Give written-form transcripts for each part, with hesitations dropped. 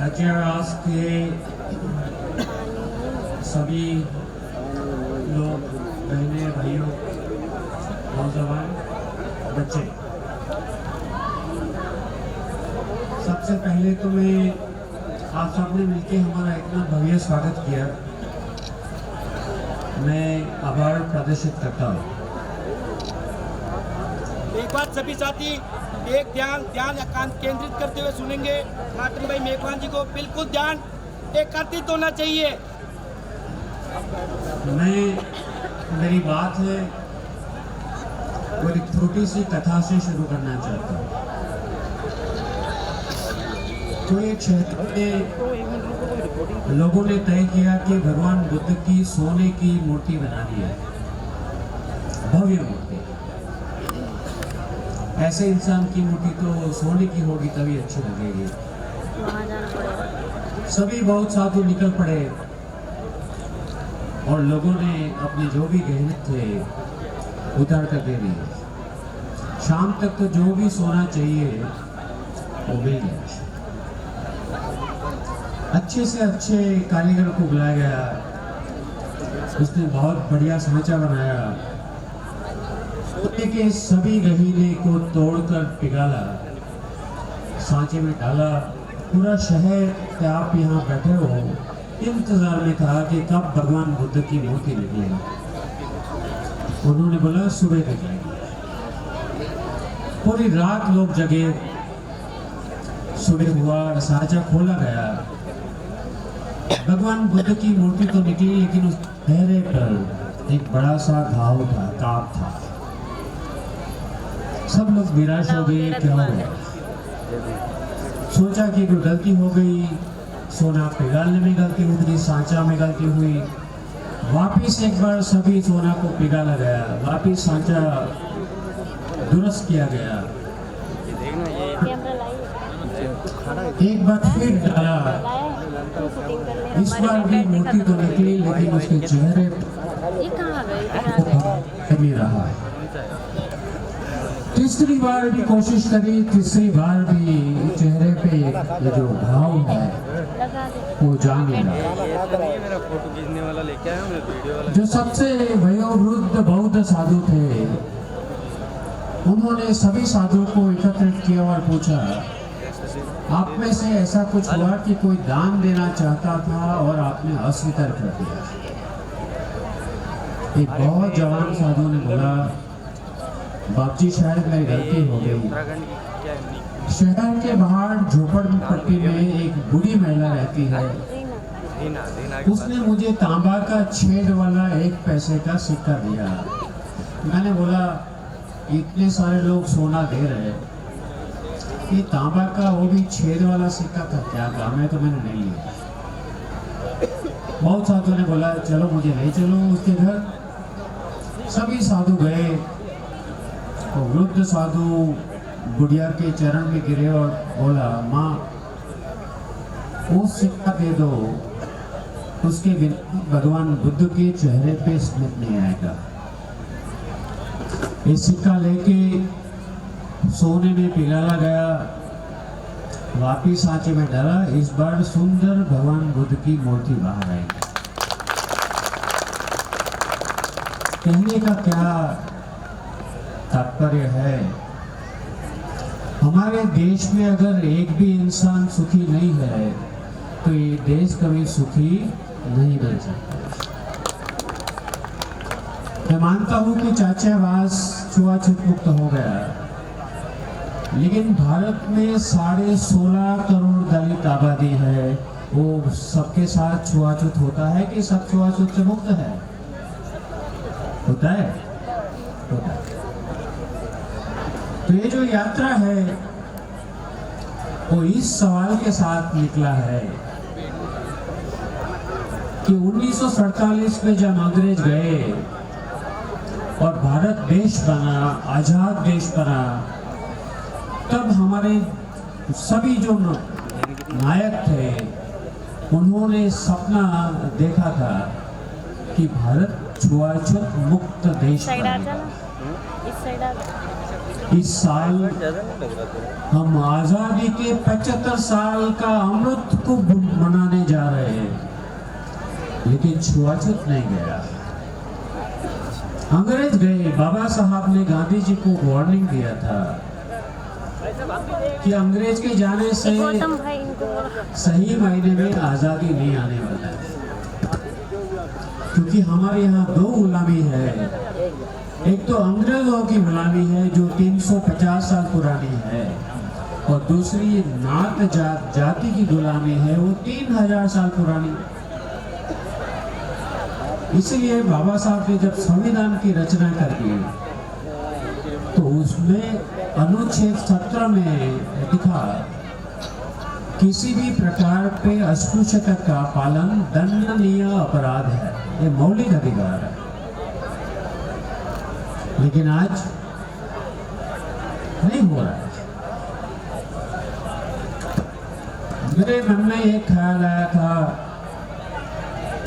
छात्रावास के सभी लोग, बहनें, भाइयों, नौजवान, बच्चे, सबसे पहले तो मैं आप सबने मिलकर हमारा इतना भव्य स्वागत किया, मैं आभार प्रदर्शित करता हूँ। एक बात सभी साथी एक ध्यान केंद्रित करते हुए सुनेंगे। मातृ भाई मेघवान जी को बिल्कुल ध्यान एकत्रित होना चाहिए। मेरी बात है वो एक छोटी सी कथा से शुरू करना चाहता हूँ। तो एक क्षेत्र में लोगों ने तय किया कि भगवान बुद्ध की सोने की मूर्ति बनानी है, भव्य मूर्ति। ऐसे इंसान की मूर्ति तो सोने की होगी तभी अच्छी लगेगी। सभी बहुत साधु निकल पड़े और लोगों ने अपने जो भी गहने थे उतार कर दे दिए। शाम तक तो जो भी सोना चाहिए वो मिल गया। अच्छे से अच्छे कारीगर को बुलाया गया, उसने बहुत बढ़िया सांचा बनाया, सोने के सभी गहीने को तोड़कर पिघाला, सांचे में डाला। पूरा शहर कि आप यहाँ बैठे हो इंतजार में था कि कब भगवान बुद्ध की मूर्ति निकलेगी। उन्होंने बोला सुबह निकलेगी। पूरी रात लोग जगे, सुबह हुआ, सांचा खोला गया, भगवान बुद्ध की मूर्ति तो निकली, लेकिन उस चेहरे पर एक बड़ा सा घाव था, काप था। सब लोग निराश हो गए, क्या हो गया? सोचा कि कोई गलती हो गई, सोना पिघालने में गलती हुई, सांचा में गलती हुई। वापिस एक बार सभी सोना को पिघाला गया, वापिस सांचा दुरुस्त किया गया, एक बार फिर डाला। इस बार भी मूर्ति तो निकली, लेकिन उसके चेहरे कमी रहा। तीसरी बार भी कोशिश करी, तीसरी बार भी चेहरे पे ये जो घाव है वो जा नहीं रहा। जो सबसे वयोवृद्ध बौद्ध साधु थे, उन्होंने सभी साधुओं को एकत्रित किया और पूछा, आप में से ऐसा कुछ हुआ कि कोई दान देना चाहता था और आपने अस्वीकार कर दिया? एक बहुत जवान साधु ने बोला, बापजी शायद मेरी गलती हो गई। शहर के बाहर झोपड़पट्टी में एक बूढ़ी महिला रहती है, उसने मुझे तांबा का छेद वाला 1 पैसे का सिक्का दिया। मैंने बोला इतने सारे लोग सोना दे रहे, ये तांबा का वो भी छेद वाला सिक्का का क्या काम है, तो मैंने नहीं लिया। बहुत साधु ने बोला चलो मुझे ले चलो उसके घर। सभी साधु गए, तो वृद्ध साधु बुढ़िया के चरण में गिरे और बोला, माँ वो सिक्का दे दो, उसके बिना भगवान बुद्ध के चेहरे पे स्मित नहीं आएगा। ये सिक्का लेके सोने में पिघाला गया, वापिस सांचे में डाला। इस बार सुंदर भगवान बुद्ध की मूर्ति बाहर आई। कहने का क्या तात्पर्य है, हमारे देश में अगर एक भी इंसान सुखी नहीं है तो ये देश कभी सुखी नहीं बन सकता। मैं मानता हूं कि छात्रावास छुआछूत मुक्त हो गया, लेकिन भारत में 16.5 करोड़ दलित आबादी है। वो सबके साथ छुआछूत होता है कि सब छुआछूत से मुक्त है? होता है, होता है। तो ये जो यात्रा है वो इस सवाल के साथ निकला है कि 1947 में जब अंग्रेज गए और भारत देश बना, आजाद देश बना, तब हमारे सभी जो नायक थे उन्होंने सपना देखा था कि भारत छुआछूत मुक्त देश बनेगा। इस साल हम आजादी के 75 साल का अमृत को मनाने जा रहे हैं, लेकिन छुआछूत नहीं गया। अंग्रेज गए। बाबा साहब ने गांधी जी को वार्निंग दिया था कि अंग्रेज के जाने से सही मायने में आजादी नहीं आने वाला है, क्योंकि हमारे यहाँ दो गुलामी है। एक तो अंग्रेजों की गुलामी है जो 350 साल पुरानी है, और दूसरी नात जाति की गुलामी है, वो 3000 साल पुरानी। इसलिए बाबा साहब ने जब संविधान की रचना कर दी तो उसमें अनुच्छेद 17 में लिखा, किसी भी प्रकार पे अस्पृश्यता का पालन दंडनीय अपराध है। ये मौलिक अधिकार है। लेकिन आज नहीं हो रहा है। मेरे मन में एक ख्याल आया था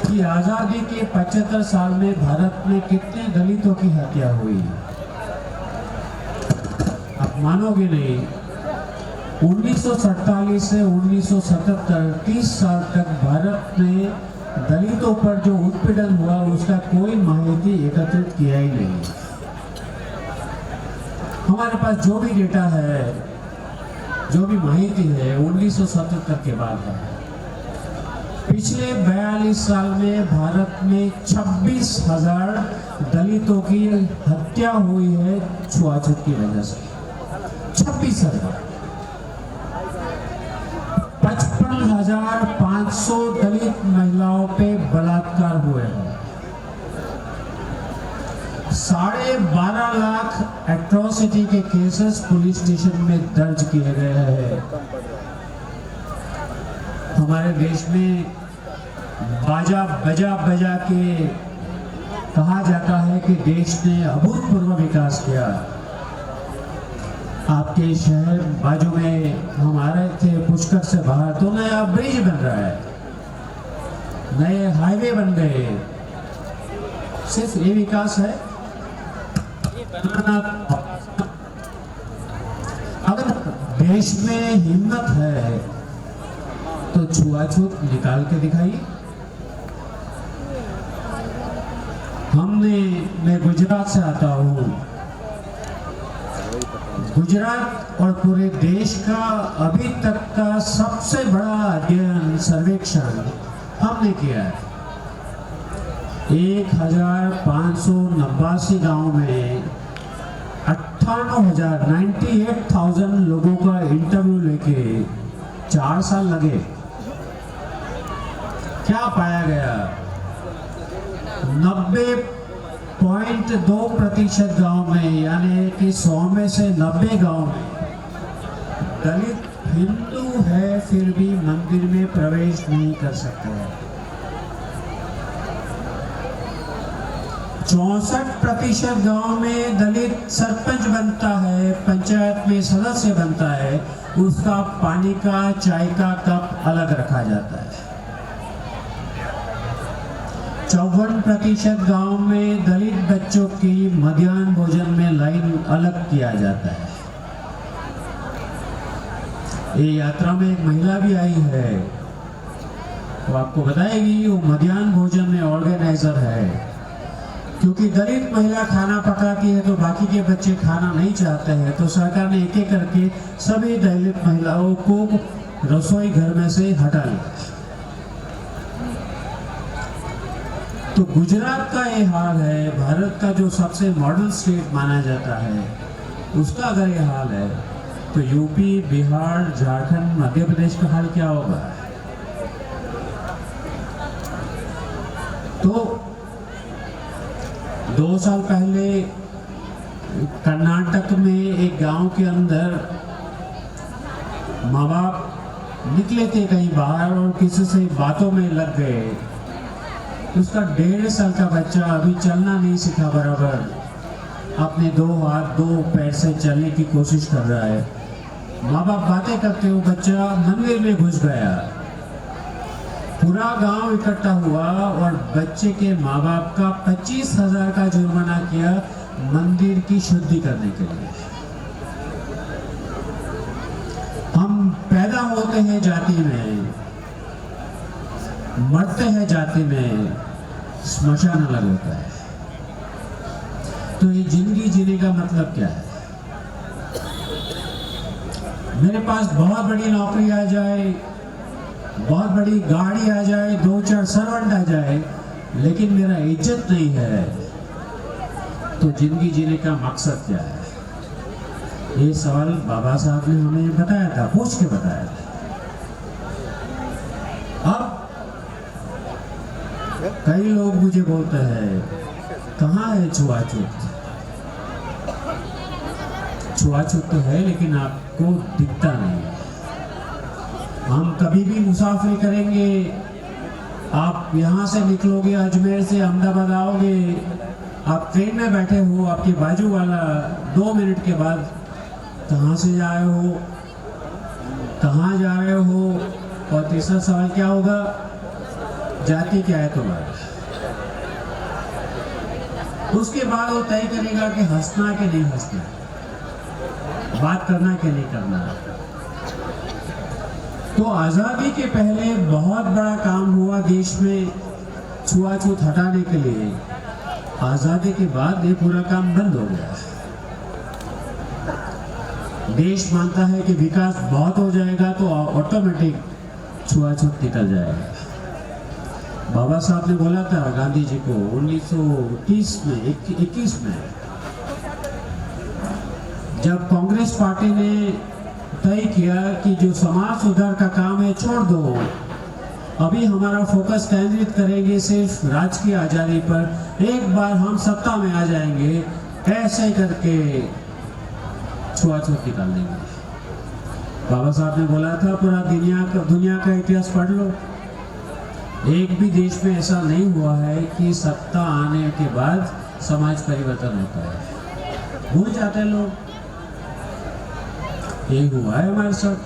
कि आजादी के 75 साल में भारत में कितने दलितों की हत्या हुई। आप मानोगे नहीं, 1947 से 1977 30 साल तक भारत में दलितों पर जो उत्पीड़न हुआ उसका कोई माहिती एकत्रित किया ही नहीं। हमारे पास जो भी डेटा है, जो भी माहिती है, 1977 के बाद है। पिछले 42 साल में भारत में 26,000 दलितों की हत्या हुई है छुआछूत की वजह से। 26,000। 55,500 दलित महिलाओं पे बलात्कार हुए हैं। 12.5 लाख एट्रोसिटी के केसेस पुलिस स्टेशन में दर्ज किए गए हैं। हमारे देश में बाजा बजा के कहा जाता है कि देश ने अभूतपूर्व विकास किया। आपके शहर बाजू में हमारे थे पुष्कर से बाहर तो नया ब्रिज बन रहा है, नए हाईवे बन गए। सिर्फ ये विकास है? अगर देश में हिम्मत है तो छुआछूत निकाल के दिखाइए। मैं गुजरात से आता हूँ। गुजरात और पूरे देश का अभी तक का सबसे बड़ा अध्ययन सर्वेक्षण हमने किया है। 1589 गांव में 98,000 लोगों का इंटरव्यू लेके 4 साल लगे। क्या पाया गया? 90.2% गांव में, यानी कि 100 में से 90 गांव में दलित हिंदू है फिर भी मंदिर में प्रवेश नहीं कर सकते हैं। 64% गांव में दलित सरपंच बनता है, पंचायत में सदस्य बनता है, उसका पानी का चाय का कप अलग रखा जाता है। 54% गांव में दलित बच्चों की मध्याह्न भोजन में लाइन अलग किया जाता है। ये यात्रा में एक महिला भी आई है, वो आपको बताएगी। वो मध्याह्न भोजन में ऑर्गेनाइजर है, क्योंकि दलित महिला खाना पकाती है तो बाकी के बच्चे खाना नहीं चाहते हैं, तो सरकार ने एक-एक करके सभी दलित महिलाओं को रसोई घर में से हटा लिया। तो गुजरात का ये हाल है। भारत का जो सबसे मॉडर्न स्टेट माना जाता है उसका अगर ये हाल है तो यूपी, बिहार, झारखंड, मध्य प्रदेश का हाल क्या होगा? तो 2 साल पहले कर्नाटक में एक गांव के अंदर माँ बाप निकले थे कहीं बाहर और किसी से बातों में लग गए। उसका 1.5 साल का बच्चा अभी चलना नहीं सीखा बराबर, अपने 2 हाथ 2 पैर से चलने की कोशिश कर रहा है। माँ बाप बातें करते हुए बच्चा मंदिर में घुस गया। पूरा गांव इकट्ठा हुआ और बच्चे के माँ बाप का 25,000 का जुर्माना किया मंदिर की शुद्धि करने के लिए। आते हैं जाति में, मरते हैं जाति में, स्मशान अलग होता है। तो ये जिंदगी जीने का मतलब क्या है? मेरे पास बहुत बड़ी नौकरी आ जाए, बहुत बड़ी गाड़ी आ जाए, 2-4 सर्वेंट आ जाए, लेकिन मेरा इज्जत नहीं है, तो जिंदगी जीने का मकसद क्या है? ये सवाल बाबा साहब ने हमें बताया था, पूछ के बताया था। अब कई लोग मुझे बोलते हैं, कहाँ है छुआछूत? छुआछूत तो है, लेकिन आपको दिखता नहीं। हम कभी भी मुसाफिरी करेंगे, आप यहाँ से निकलोगे, अजमेर से अहमदाबाद आओगे, आप ट्रेन में बैठे हो, आपके बाजू वाला 2 मिनट के बाद कहाँ से जा रहे हो, कहाँ जा रहे हो, और तीसरा सवाल क्या होगा, जाति क्या है तुम्हारा? उसके बाद वो तय करेगा कि हंसना कि नहीं हंसना, बात करना कि नहीं करना। तो आज़ादी के पहले बहुत बड़ा काम हुआ देश में छुआछूत हटाने के लिए। आज़ादी के बाद ये पूरा काम बंद हो गया। देश मानता है कि विकास बहुत हो जाएगा तो ऑटोमेटिक छुआछूत निकल जाएगा। बाबा साहब ने बोला था गांधी जी को 1921 में, जब कांग्रेस पार्टी ने तय किया कि जो समाज सुधार का काम है छोड़ दो, अभी हमारा फोकस केंद्रित करेंगे सिर्फ राजकीय आजादी पर, एक बार हम सत्ता में आ जाएंगे, ऐसे करके छुआछूत निकाल देंगे। बाबा साहब ने बोला था पूरा दुनिया का इतिहास पढ़ लो, एक भी देश में ऐसा नहीं हुआ है कि सत्ता आने के बाद समाज परिवर्तन होता है। भूल जाते लोग, ये हुआ है हमारे साथ।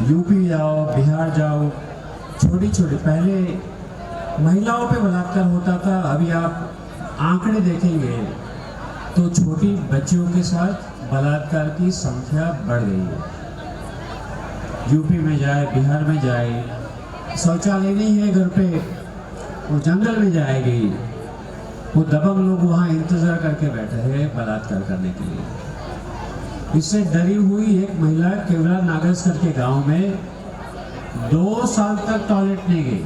यूपी जाओ, बिहार जाओ, छोटी छोटी पहले महिलाओं पे बलात्कार होता था, अभी आप आंकड़े देखेंगे तो छोटी बच्चियों के साथ बलात्कार की संख्या बढ़ गई है। यूपी में जाए, बिहार में जाए, शौचालय नहीं है घर पे, वो जंगल में जाएगी, वो दबंग लोग वहाँ इंतजार करके बैठे हैं बलात्कार करने के लिए। इससे डरी हुई एक महिला केवला नागेश्वर के गांव में 2 साल तक टॉयलेट नहीं गई।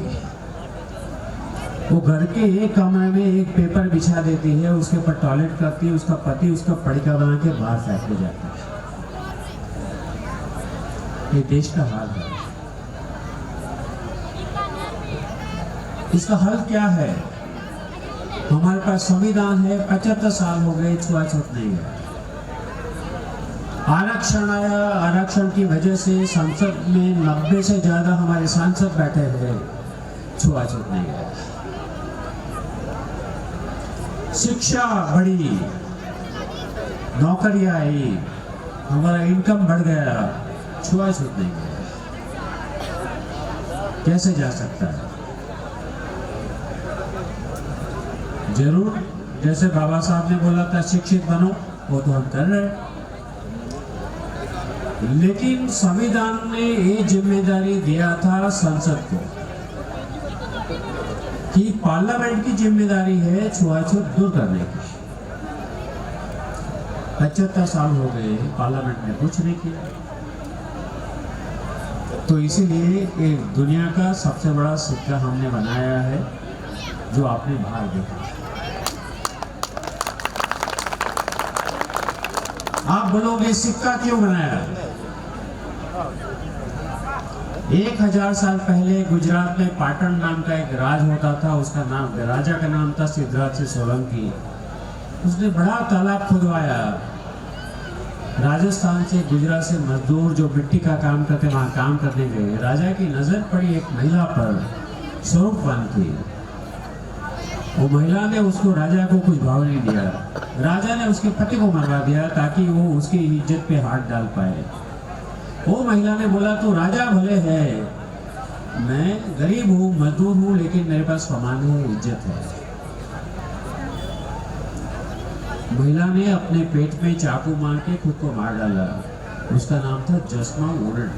वो घर के एक कमरे में एक पेपर बिछा देती है, उसके ऊपर टॉयलेट करती है, उसका पति उसका पड़िका बना के बाहर फेंक ले जाता है। ये देश का हाल है। इसका हल क्या है? हमारे पास संविधान है, 75 साल हो गए, छुआछूत नहीं है। आरक्षण आया, आरक्षण की वजह से संसद में 90 से ज्यादा हमारे सांसद बैठे हैं, छुआछूत नहीं है। शिक्षा बढ़ी, नौकरियां आई, हमारा इनकम बढ़ गया, छुआछूत नहीं है। कैसे जा सकता है? जरूर, जैसे बाबा साहब ने बोला था शिक्षित बनो, वो तो हम कर रहे हैं, लेकिन संविधान ने ये जिम्मेदारी दिया था संसद को कि पार्लियामेंट की जिम्मेदारी है छुआछूत दूर करने की। 75 साल हो गए, पार्लियामेंट ने कुछ नहीं किया। तो इसीलिए एक दुनिया का सबसे बड़ा सिक्का हमने बनाया है, जो आपने बाहर देखा। आप बोलोगे सिक्का क्यों बनाया? 1000 साल पहले गुजरात में पाटन नाम का एक राज होता था, उसका नाम, राजा का नाम था सिद्धराज सिंह सोलंकी। उसने बड़ा तालाब खुदवाया। राजस्थान से, गुजरात से मजदूर जो मिट्टी का काम करते वहां काम करने गए। राजा की नजर पड़ी एक महिला पर, स्वरूपवान थी। वो महिला ने उसको, राजा को कुछ भाव नहीं दिया। राजा ने उसके पति को मरवा दिया ताकि वो उसकी इज्जत पे हाथ डाल पाए। वो महिला ने बोला तो राजा भले है, मैं गरीब हूँ, मजदूर हूँ, लेकिन मेरे पास कमान है, इज्जत है। महिला ने अपने पेट में चाकू मार के खुद को मार डाला। उसका नाम था जसमा ओरड।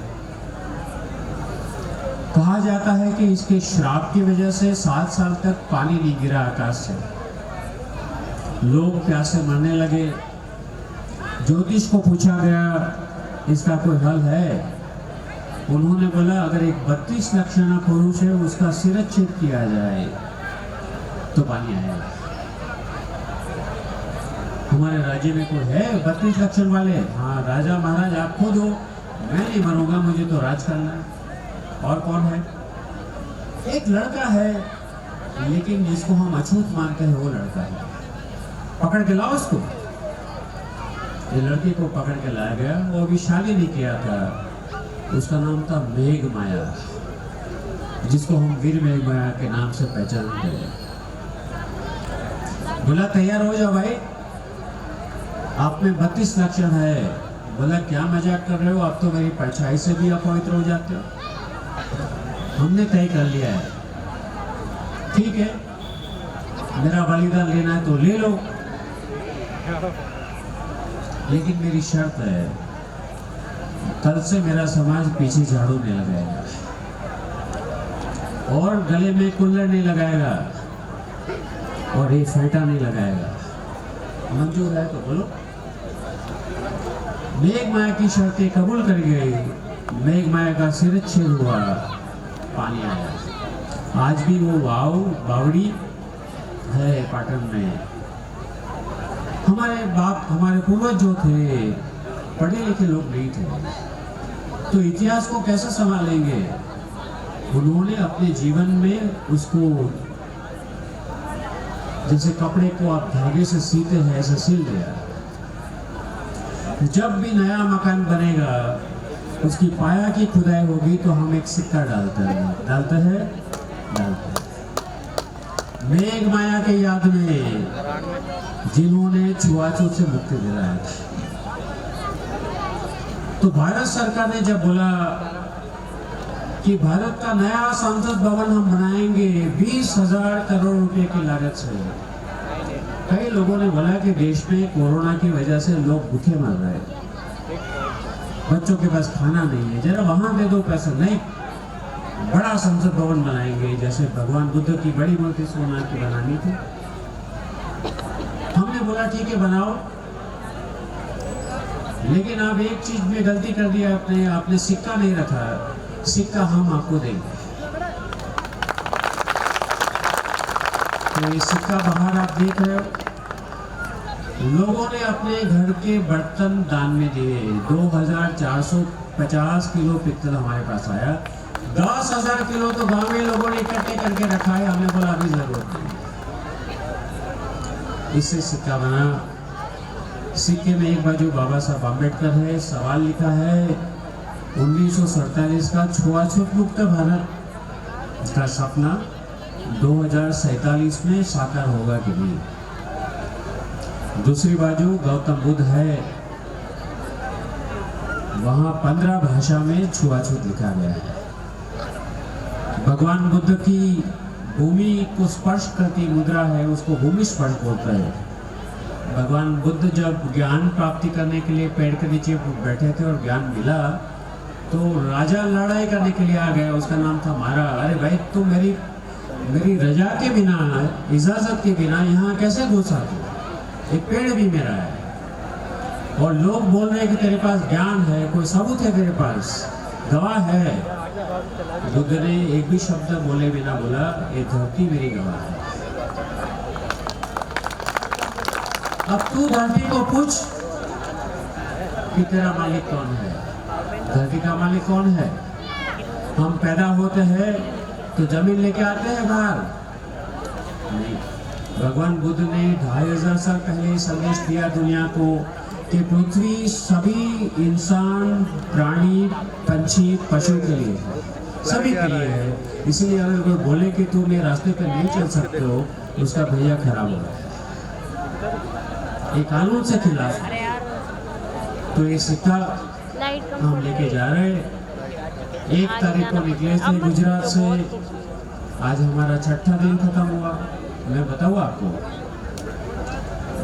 कहा जाता है कि इसके श्राप की वजह से 7 साल तक पानी नहीं गिरा आकाश से। लोग प्यासे मरने लगे। ज्योतिष को पूछा गया इसका कोई हल है। उन्होंने बोला अगर एक 32 लक्षणा पुरुष है उसका शिरच्छेद किया जाए तो पानी आएगा। हमारे राज्य में कोई है 32 लक्षण वाले? हाँ, राजा महाराज आप खुद हो। मैं नहीं मरूंगा, मुझे तो राज करना है। और कौन है? एक लड़का है, लेकिन जिसको हम अछूत मानते हैं वो लड़का है। पकड़ के लाओ उसको। ये लड़के को पकड़ के लाया गया। वो अभी शादी नहीं किया था। उसका नाम था मेघ माया, जिसको हम वीर मेघ माया के नाम से पहचानते हैं। बोला तैयार हो जाओ भाई, आप में 32 लक्षण है। बोला क्या मजाक कर रहे हो, आप तो मेरी परछाई से भी अपवित्र हो जाते हो। हमने तय कर लिया है, ठीक है, मेरा बलिदान लेना है तो ले लो, लेकिन मेरी शर्त है कल से मेरा समाज पीछे झाड़ू नहीं लगाएगा और गले में कुल्लड़ नहीं लगाएगा और ये फेंटा नहीं लगाएगा। मंजूर है तो बोलो। मेघ माया की शर्तें कबूल कर गई। मेघ माया का शिरच्छेद हुआ, पानी आया। आज भी वो बावड़ी है पाटन में। हमारे बाप, हमारे पूर्वज जो थे पढ़े लिखे लोग नहीं थे, तो इतिहास को कैसे संभालेंगे? उन्होंने अपने जीवन में उसको, जैसे कपड़े को आप धागे से सीते हैं ऐसे सिल दिया। जब भी नया मकान बनेगा उसकी पाया की खुदाई होगी तो हम एक सिक्का डालते हैं। मेघ माया के याद में जिन्होंने छुआछूत से मुक्ति दिलाया। तो भारत सरकार ने जब बोला कि भारत का नया संसद भवन हम बनाएंगे 20,000 करोड़ रुपए की लागत से, कई लोगों ने बोला कि देश में कोरोना की वजह से लोग भूखे मर रहे हैं, बच्चों के पास खाना नहीं है, जरा वहां दे दो पैसा। नहीं, बड़ा संसद भवन बनाएंगे, जैसे भगवान बुद्ध की बड़ी मूर्ति सोना की बनानी थी। हमने बोला ठीक है बनाओ, लेकिन आप एक चीज में गलती कर दिया आपने सिक्का नहीं रखा। सिक्का हम आपको देंगे। तो ये सिक्का बाहर आप देख रहे हो, लोगों ने अपने घर के बर्तन दान में दिए। 2450 किलो पित्तल हमारे पास आया। 10,000 किलो तो गांव में लोगों ने इकट्ठे करके रखा है। हमने बोला अभी जरूरत नहीं, इससे सिक्का बना। सिक्के में एक बाजू बाबा साहब आम्बेडकर है, सवाल लिखा है 1947 का छुआछूत मुक्त भारत का सपना 2047 में साकार होगा कि नहीं। दूसरी बाजू गौतम बुद्ध है, वहां 15 भाषा में छुआछूत लिखा गया है। भगवान बुद्ध की भूमि को स्पर्श करती मुद्रा है, उसको भूमि स्पर्श बोलते हैं। भगवान बुद्ध जब ज्ञान प्राप्ति करने के लिए पेड़ के नीचे बैठे थे और ज्ञान मिला तो राजा लड़ाई करने के लिए आ गया, उसका नाम था मारा। अरे भाई तुम मेरी रजा के बिना, इजाजत के बिना यहाँ कैसे घुस आते? एक पेड़ भी मेरा है और लोग बोल रहे हैं कि तेरे पास ज्ञान है, कोई सबूत है तेरे पास, गवाह है। बुद्ध ने एक भी शब्द बोले बिना बोला ये धरती मेरी गवाह है। अब तू धरती को पूछ कि तेरा मालिक कौन है। धरती का मालिक कौन है? हम पैदा होते हैं तो जमीन लेके आते हैं बाहर नहीं। भगवान बुद्ध ने 2500 साल पहले संदेश दिया दुनिया को कि पृथ्वी सभी इंसान, प्राणी, पंछी, पशु के लिए है, सभी के लिए है। इसलिए अगर कोई बोले कि तुम ये रास्ते पर नहीं चल सकते हो, उसका भैया खराब हो रहा है, ये कानून से खिलाफ है। तो ये सिक्का हम लेके जा रहे हैं। 1 तारीख को निकले थे गुजरात से, आज हमारा 6ठा दिन खत्म हुआ। मैं बताऊँ आपको,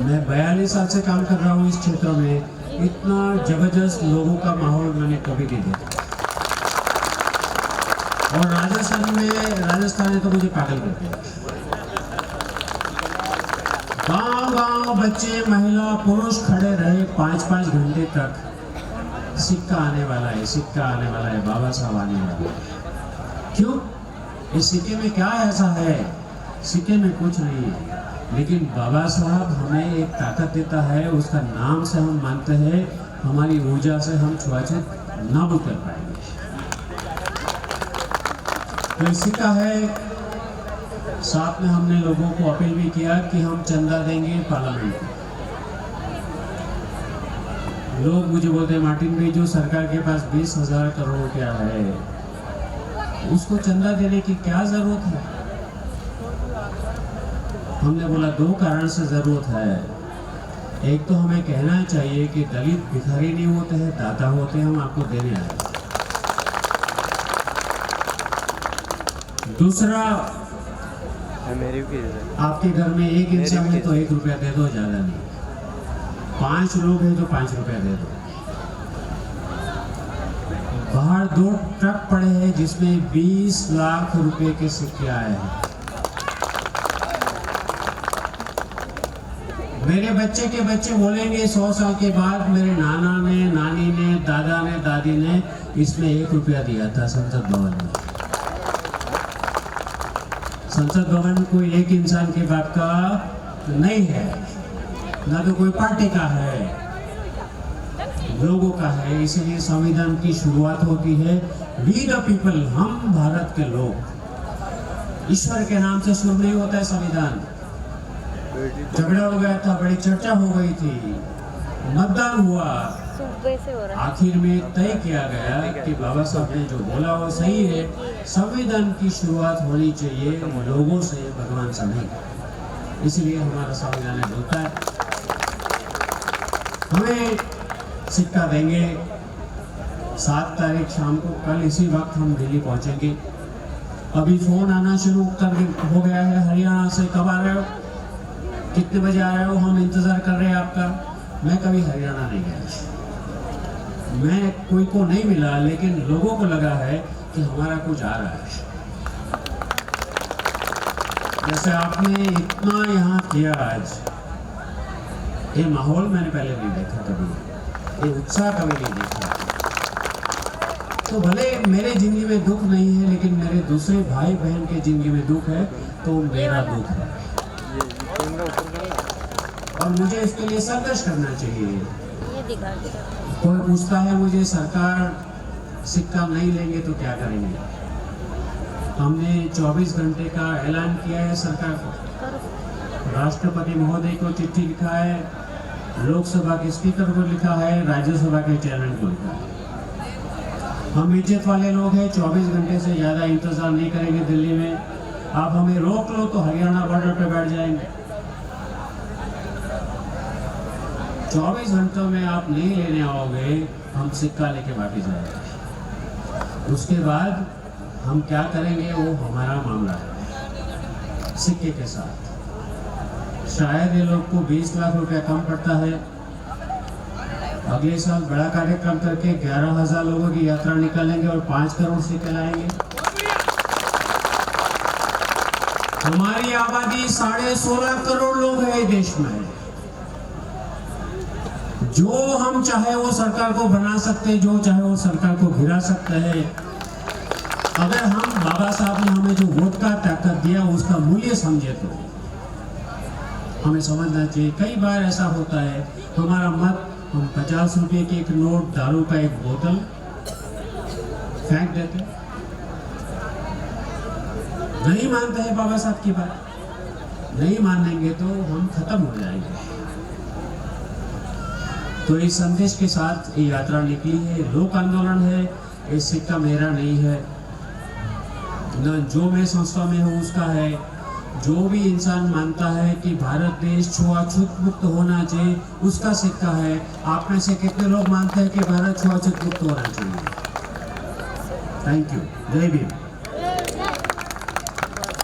मैं 42 साल से काम कर रहा हूँ इस क्षेत्र में, इतना जबरदस्त लोगों का माहौल मैंने कभी नहीं देखा। और राजस्थान में तो मुझे पागल करते हैं। गांव बच्चे, महिला, पुरुष खड़े रहे 5-5 घंटे तक। सिक्का आने वाला है, सिक्का आने वाला है, बाबा साहब आने वाला है। क्यों? इस सिक्के में क्या ऐसा है? सिक्के में कुछ नहीं है, लेकिन बाबा साहब हमें एक ताकत देता है, उसका नाम से हम मानते हैं, हमारी ऊर्जा से हम छुआछूत ना भी कर पाएंगे। तो सिक्का है। साथ में हमने लोगों को अपील भी किया कि हम चंदा देंगे पार्लियामेंट में। लोग मुझे बोलते हैं मार्टिन भाई, जो सरकार के पास 20,000 करोड़ रुपया है, उसको चंदा देने की क्या जरूरत है? हमने बोला 2 कारण से जरूरत है। एक तो हमें कहना चाहिए कि दलित भिखारी नहीं होते हैं, दाता होते हैं, हम आपको देने आए। दूसरा, आपके घर में एक इंसान है तो 1 रुपया दे दो, ज्यादा नहीं। 5 लोग हैं तो 5 रुपया दे दो। बाहर 2 ट्रक पड़े हैं जिसमें 20 लाख रुपए के सिक्के आए हैं। मेरे बच्चे के बच्चे बोलेंगे 100 साल के बाद, मेरे नाना ने, नानी ने, दादा ने, दादी ने इसमें 1 रुपया दिया था संसद भवन में। संसद भवन कोई एक इंसान के बाप का नहीं है, ना तो कोई पार्टी का है, लोगों का है। इसीलिए संविधान की शुरुआत होती है वी द पीपल, हम भारत के लोग। ईश्वर के नाम से शुरू नहीं होता है संविधान। झगड़ा हो गया था, बड़ी चर्चा हो गई थी, मतदान हुआ, आखिर में तय किया गया कि बाबा साहब ने जो बोला वो सही है। संविधान की शुरुआत होनी चाहिए लोगों से, भगवान से नहीं। इसलिए हमारा संविधान बोलता है हमें सिक्का देंगे। 7 तारीख शाम को, कल इसी वक्त हम दिल्ली पहुंचेंगे। अभी फोन आना शुरू हो गया है हरियाणा से, कब आ रहे हो, कितने बजे आ रहे हो, हम इंतजार कर रहे हैं आपका। मैं कभी हरियाणा नहीं गया, मैं कोई को नहीं मिला, लेकिन लोगों को लगा है कि हमारा कुछ आ रहा है। जैसे आपने इतना यहाँ किया आज, ये माहौल मैंने पहले नहीं देखा कभी, ये उत्साह कभी नहीं देखा। तो भले मेरे जिंदगी में दुख नहीं है, लेकिन मेरे दूसरे भाई बहन के जिंदगी में दुख है, तो मेरा दुख है और मुझे इसके लिए संघर्ष करना चाहिए। कोई पूछता है मुझे, सरकार सिक्का नहीं लेंगे तो क्या करेंगे? हमने 24 घंटे का ऐलान किया है सरकार को, राष्ट्रपति महोदय को चिट्ठी लिखा है, लोकसभा के स्पीकर को लिखा है, राज्यसभा के चेयरमैन को लिखा है। हम इज्जत वाले लोग हैं, 24 घंटे से ज़्यादा इंतजार नहीं करेंगे दिल्ली में। आप हमें रोक लो तो हरियाणा बॉर्डर पे बैठ जाएंगे। 24 घंटों में आप नहीं लेने आओगे, हम सिक्का लेके वापिस जाएंगे। उसके बाद हम क्या करेंगे वो हमारा मामला है। सिक्के के साथ शायद ये लोग को 20 लाख रुपया कम पड़ता है। अगले साल बड़ा कार्यक्रम करके 11,000 लोगों की यात्रा निकालेंगे और 5 करोड़ सिक्के लाएंगे। हमारी आबादी 16.5 करोड़ लोग हैं देश में। जो हम चाहे वो सरकार को बना सकते हैं, जो चाहे वो सरकार को गिरा सकते हैं। अगर हम बाबा साहब ने हमें जो वोट का ताकत दिया उसका मूल्य समझे तो हमें समझना चाहिए। कई बार ऐसा होता है हमारा मत, हम 50 रुपए के एक नोट, दारू का एक बोतल फेंक देते, नहीं मानते हैं बाबा साहब की बात, नहीं मानेंगे तो हम खत्म हो जाएंगे। तो इस संदेश के साथ ये यात्रा निकली है, लोक आंदोलन है। ये सिक्का मेरा नहीं है, न जो मैं संस्था में हूँ उसका है। जो भी इंसान मानता है कि भारत देश छुआछूत मुक्त होना चाहिए, उसका सिक्का है। आप में से कितने लोग मानते हैं कि भारत छुआछूत मुक्त होना चाहिए? Thank you. जय भीम।